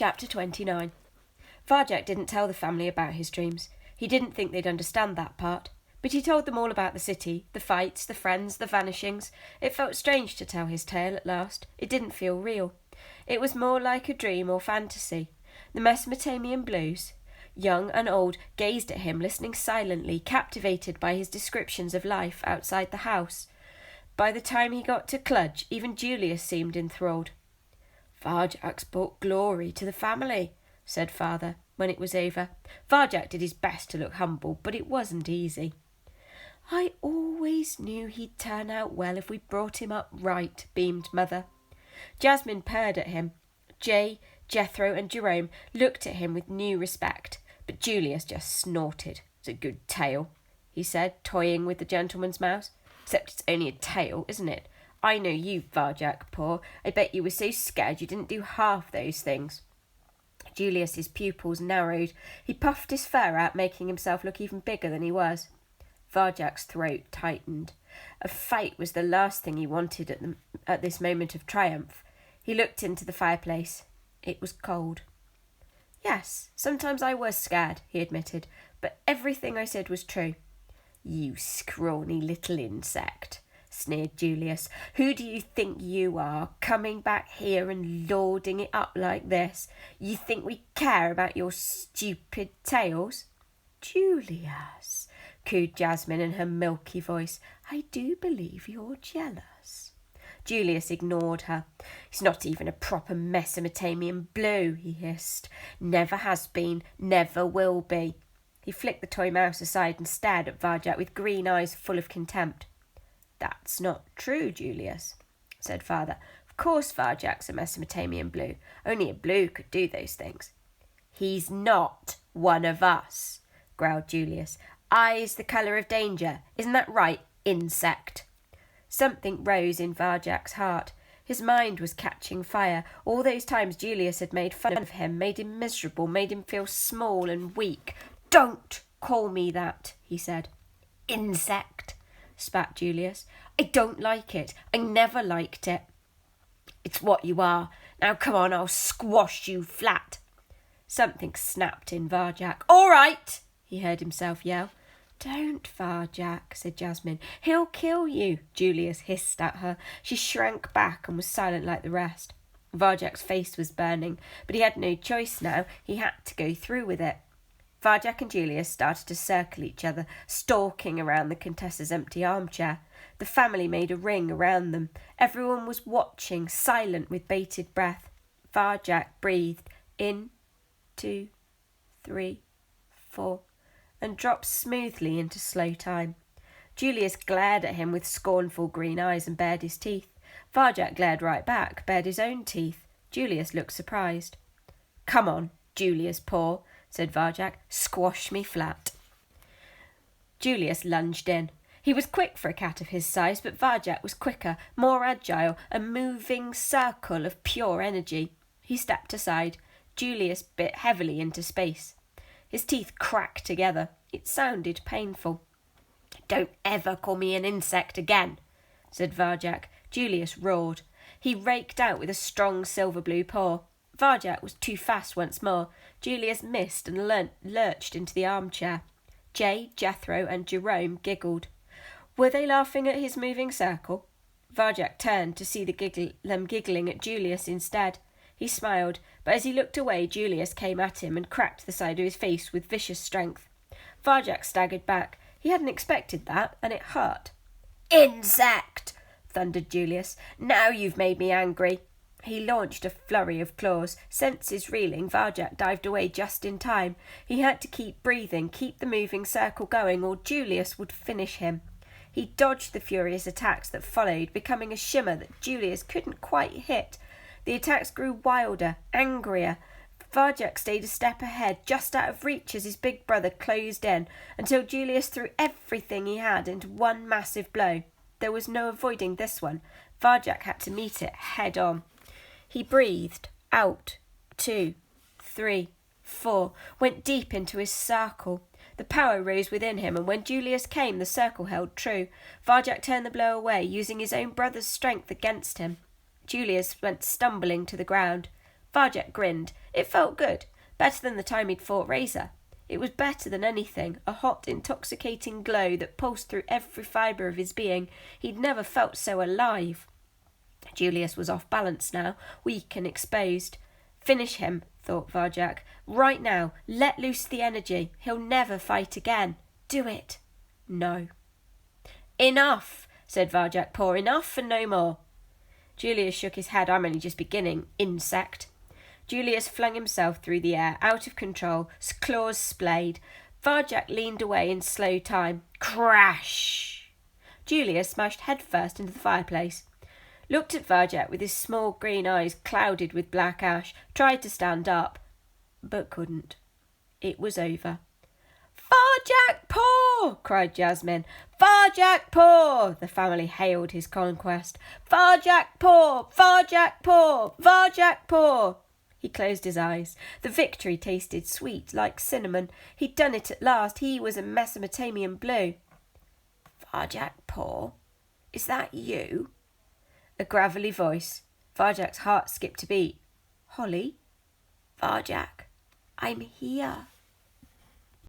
Chapter 29. Varjak didn't tell the family about his dreams. He didn't think they'd understand that part. But he told them all about the city, the fights, the friends, the vanishings. It felt strange to tell his tale at last. It didn't feel real. It was more like a dream or fantasy. The Mesopotamian Blues, young and old, gazed at him, listening silently, captivated by his descriptions of life outside the house. By the time he got to Cluj, even Julius seemed enthralled. "Varjak's brought glory to the family," said father, when it was over. Varjak did his best to look humble, but it wasn't easy. "I always knew he'd turn out well if we brought him up right," beamed mother. Jasmine purred at him. Jay, Jethro and Jerome looked at him with new respect, but Julius just snorted. "It's a good tale," he said, toying with the gentleman's mouse. "Except it's only a tale, isn't it? I know you, Varjak, poor. I bet you were so scared you didn't do half those things." Julius's pupils narrowed. He puffed his fur out, making himself look even bigger than he was. Varjak's throat tightened. A fight was the last thing he wanted at this moment of triumph. He looked into the fireplace. It was cold. "Yes, sometimes I was scared," he admitted, "but everything I said was true." "You scrawny little insect," sneered Julius. "Who do you think you are, coming back here and lording it up like this? You think we care about your stupid tales?" "Julius," cooed Jasmine in her milky voice, "I do believe you're jealous." Julius ignored her. "He's not even a proper Mesopotamian Blue," he hissed. "Never has been, never will be." He flicked the toy mouse aside and stared at Varjak with green eyes full of contempt. "That's not true, Julius," said father. "Of course Varjak's a Mesopotamian Blue. Only a Blue could do those things." "He's not one of us," growled Julius. "Eyes the colour of danger. Isn't that right, insect?" Something rose in Varjak's heart. His mind was catching fire. All those times Julius had made fun of him, made him miserable, made him feel small and weak. "Don't call me that," he said. "Insect," spat Julius. "I don't like it. I never liked it." "It's what you are. Now come on, I'll squash you flat." Something snapped in Varjak. "All right," he heard himself yell. "Don't, Varjak," said Jasmine. "He'll kill you," Julius hissed at her. She shrank back and was silent like the rest. Varjak's face was burning, but he had no choice now. He had to go through with it. Varjak and Julius started to circle each other, stalking around the Contessa's empty armchair. The family made a ring around them. Everyone was watching, silent with bated breath. Varjak breathed in, 2, 3, 4, and dropped smoothly into slow time. Julius glared at him with scornful green eyes and bared his teeth. Varjak glared right back, bared his own teeth. Julius looked surprised. "Come on, Julius Paw," said Varjak. "Squash me flat." Julius lunged in. He was quick for a cat of his size, but Varjak was quicker, more agile, a moving circle of pure energy. He stepped aside. Julius bit heavily into space. His teeth cracked together. It sounded painful. "Don't ever call me an insect again," said Varjak. Julius roared. He raked out with a strong silver blue paw. Varjak was too fast once more. Julius missed and lurched into the armchair. Jay, Jethro and Jerome giggled. Were they laughing at his moving circle? Varjak turned to see them giggling at Julius instead. He smiled, but as he looked away, Julius came at him and cracked the side of his face with vicious strength. Varjak staggered back. He hadn't expected that, and it hurt. "Insect!" thundered Julius. "Now you've made me angry." He launched a flurry of claws. Senses reeling, Varjak dived away just in time. He had to keep breathing, keep the moving circle going, or Julius would finish him. He dodged the furious attacks that followed, becoming a shimmer that Julius couldn't quite hit. The attacks grew wilder, angrier. Varjak stayed a step ahead, just out of reach as his big brother closed in, until Julius threw everything he had into one massive blow. There was no avoiding this one. Varjak had to meet it head on. He breathed out, 2, 3, 4, went deep into his circle. The power rose within him, and when Julius came, the circle held true. Varjak turned the blow away, using his own brother's strength against him. Julius went stumbling to the ground. Varjak grinned. It felt good. Better than the time he'd fought Razor. It was better than anything, a hot, intoxicating glow that pulsed through every fibre of his being. He'd never felt so alive. Julius was off balance now, weak and exposed. Finish him, thought Varjak. Right now, let loose the energy. He'll never fight again. Do it. No. Enough, said Varjak-Paw. Enough and no more. Julius shook his head. I'm only just beginning, insect. Julius flung himself through the air, out of control, claws splayed. Varjak leaned away in slow time. Crash! Julius smashed headfirst into the fireplace. Looked at Varjak with his small green eyes clouded with black ash, tried to stand up, but couldn't. It was over. Varjak-Paw! cried Jasmine. Varjak-Paw! The family hailed his conquest. Varjak-Paw! Varjak-Paw! Varjak-Paw! He closed his eyes. The victory tasted sweet, like cinnamon. He'd done it at last. He was a Mesopotamian blue. Varjak-Paw? Is that you? A gravelly voice. Varjak's heart skipped a beat. Holly? Varjak, I'm here.